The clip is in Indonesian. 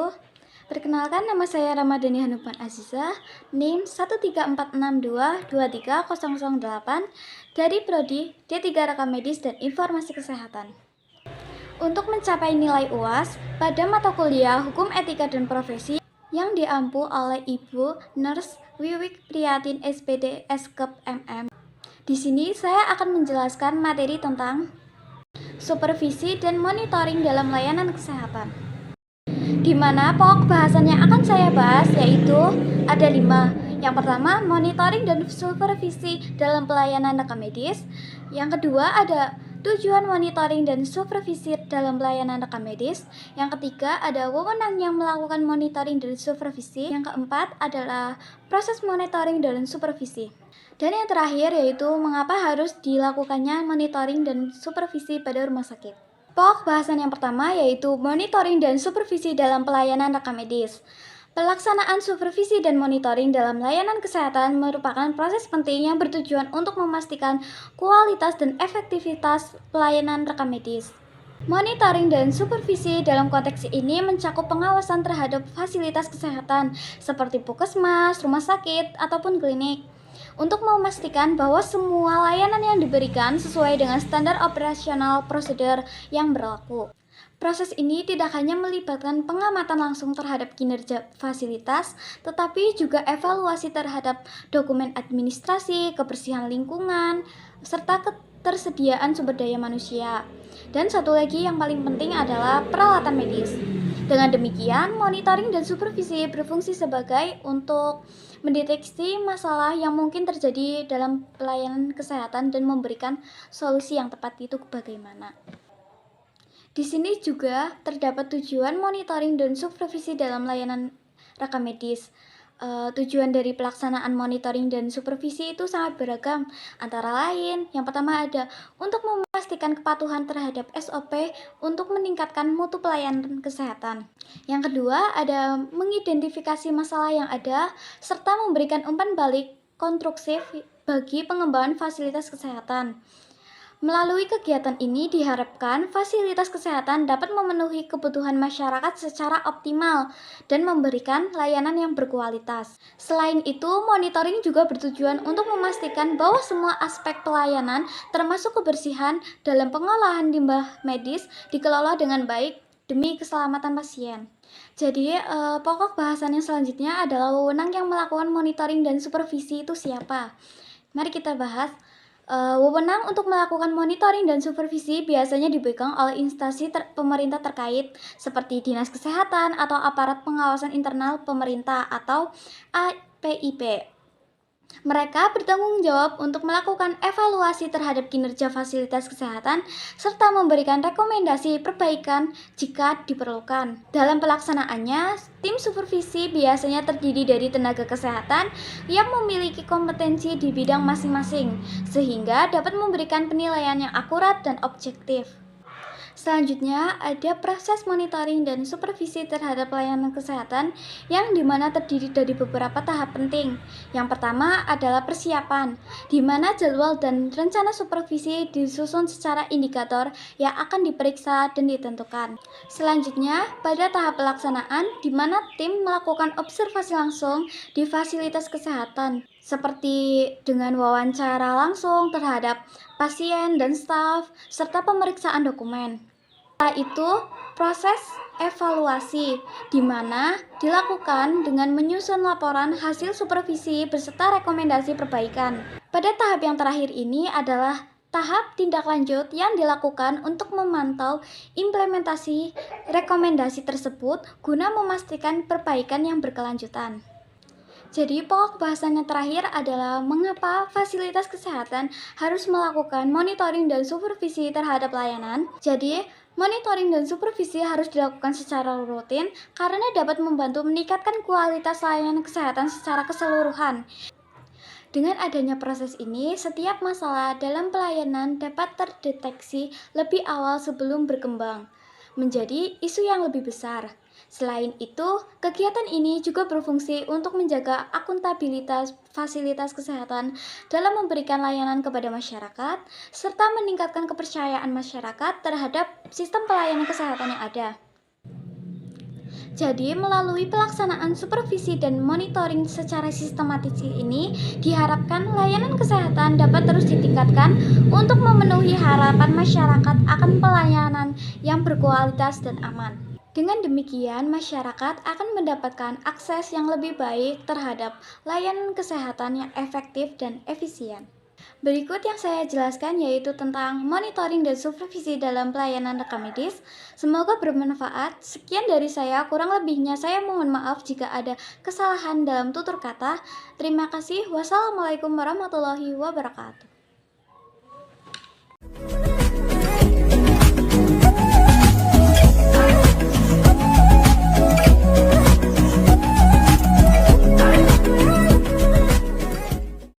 wabarakatuh. Perkenalkan, nama saya Ramadhani Hanuman Aziza, NIM 13462230008 dari Prodi D3 Rekam Medis dan Informasi Kesehatan. Untuk mencapai nilai UAS pada mata kuliah Hukum Etika dan Profesi yang diampu oleh Ibu Nurse Wiwik Priyatin SPD Eskep MM. Di sini saya akan menjelaskan materi tentang supervisi dan monitoring dalam layanan kesehatan, di mana pokok bahasan yang akan saya bahas yaitu ada 5. Yang pertama, monitoring dan supervisi dalam pelayanan rekam medis. Yang kedua, ada tujuan monitoring dan supervisi dalam pelayanan rekam medis. Yang ketiga, ada wewenang yang melakukan monitoring dan supervisi. Yang keempat adalah proses monitoring dan supervisi. Dan yang terakhir yaitu mengapa harus dilakukannya monitoring dan supervisi pada rumah sakit. Pokok bahasan yang pertama yaitu monitoring dan supervisi dalam pelayanan rekam medis. Pelaksanaan supervisi dan monitoring dalam layanan kesehatan merupakan proses penting yang bertujuan untuk memastikan kualitas dan efektivitas pelayanan rekam medis. Monitoring dan supervisi dalam konteks ini mencakup pengawasan terhadap fasilitas kesehatan seperti puskesmas, rumah sakit, ataupun klinik, untuk memastikan bahwa semua layanan yang diberikan sesuai dengan standar operasional prosedur yang berlaku. Proses ini tidak hanya melibatkan pengamatan langsung terhadap kinerja fasilitas, tetapi juga evaluasi terhadap dokumen administrasi, kebersihan lingkungan, serta ketersediaan sumber daya manusia. Dan satu lagi yang paling penting adalah peralatan medis. Dengan demikian, monitoring dan supervisi berfungsi sebagai untuk mendeteksi masalah yang mungkin terjadi dalam pelayanan kesehatan dan memberikan solusi yang tepat itu bagaimana. Di sini juga terdapat tujuan monitoring dan supervisi dalam layanan rekam medis. Tujuan dari pelaksanaan monitoring dan supervisi itu sangat beragam. Antara lain, yang pertama ada untuk memastikan kepatuhan terhadap SOP untuk meningkatkan mutu pelayanan kesehatan. Yang kedua ada mengidentifikasi masalah yang ada serta memberikan umpan balik konstruktif bagi pengembangan fasilitas kesehatan. Melalui kegiatan ini diharapkan fasilitas kesehatan dapat memenuhi kebutuhan masyarakat secara optimal dan memberikan layanan yang berkualitas. Selain itu, monitoring juga bertujuan untuk memastikan bahwa semua aspek pelayanan termasuk kebersihan dalam pengolahan limbah medis dikelola dengan baik demi keselamatan pasien. Jadi, pokok bahasan yang selanjutnya adalah wewenang yang melakukan monitoring dan supervisi itu siapa? Mari kita bahas. Wewenang untuk melakukan monitoring dan supervisi biasanya dipegang oleh instansi pemerintah terkait seperti Dinas Kesehatan atau Aparat Pengawasan Internal Pemerintah atau APIP. Mereka bertanggung jawab untuk melakukan evaluasi terhadap kinerja fasilitas kesehatan serta memberikan rekomendasi perbaikan jika diperlukan. Dalam pelaksanaannya, tim supervisi biasanya terdiri dari tenaga kesehatan yang memiliki kompetensi di bidang masing-masing, sehingga dapat memberikan penilaian yang akurat dan objektif. Selanjutnya, ada proses monitoring dan supervisi terhadap pelayanan kesehatan yang dimana terdiri dari beberapa tahap penting. Yang pertama adalah persiapan, di mana jadwal dan rencana supervisi disusun secara indikator yang akan diperiksa dan ditentukan. Selanjutnya, pada tahap pelaksanaan, di mana tim melakukan observasi langsung di fasilitas kesehatan, seperti dengan wawancara langsung terhadap pasien dan staf, serta pemeriksaan dokumen. Setelah itu, proses evaluasi, di mana dilakukan dengan menyusun laporan hasil supervisi beserta rekomendasi perbaikan. Pada tahap yang terakhir ini adalah tahap tindak lanjut yang dilakukan untuk memantau implementasi rekomendasi tersebut guna memastikan perbaikan yang berkelanjutan. Jadi, pokok bahasan yang terakhir adalah mengapa fasilitas kesehatan harus melakukan monitoring dan supervisi terhadap layanan. Jadi, monitoring dan supervisi harus dilakukan secara rutin karena dapat membantu meningkatkan kualitas layanan kesehatan secara keseluruhan. Dengan adanya proses ini, setiap masalah dalam pelayanan dapat terdeteksi lebih awal sebelum berkembang menjadi isu yang lebih besar. Selain itu, kegiatan ini juga berfungsi untuk menjaga akuntabilitas fasilitas kesehatan dalam memberikan layanan kepada masyarakat, serta meningkatkan kepercayaan masyarakat terhadap sistem pelayanan kesehatan yang ada. Jadi, melalui pelaksanaan supervisi dan monitoring secara sistematis ini, diharapkan layanan kesehatan dapat terus ditingkatkan untuk memenuhi harapan masyarakat akan pelayanan yang berkualitas dan aman. Dengan demikian, masyarakat akan mendapatkan akses yang lebih baik terhadap layanan kesehatan yang efektif dan efisien. Berikut yang saya jelaskan yaitu tentang monitoring dan supervisi dalam pelayanan rekam medis. Semoga bermanfaat. Sekian dari saya, kurang lebihnya saya mohon maaf jika ada kesalahan dalam tutur kata. Terima kasih. Wassalamualaikum warahmatullahi wabarakatuh.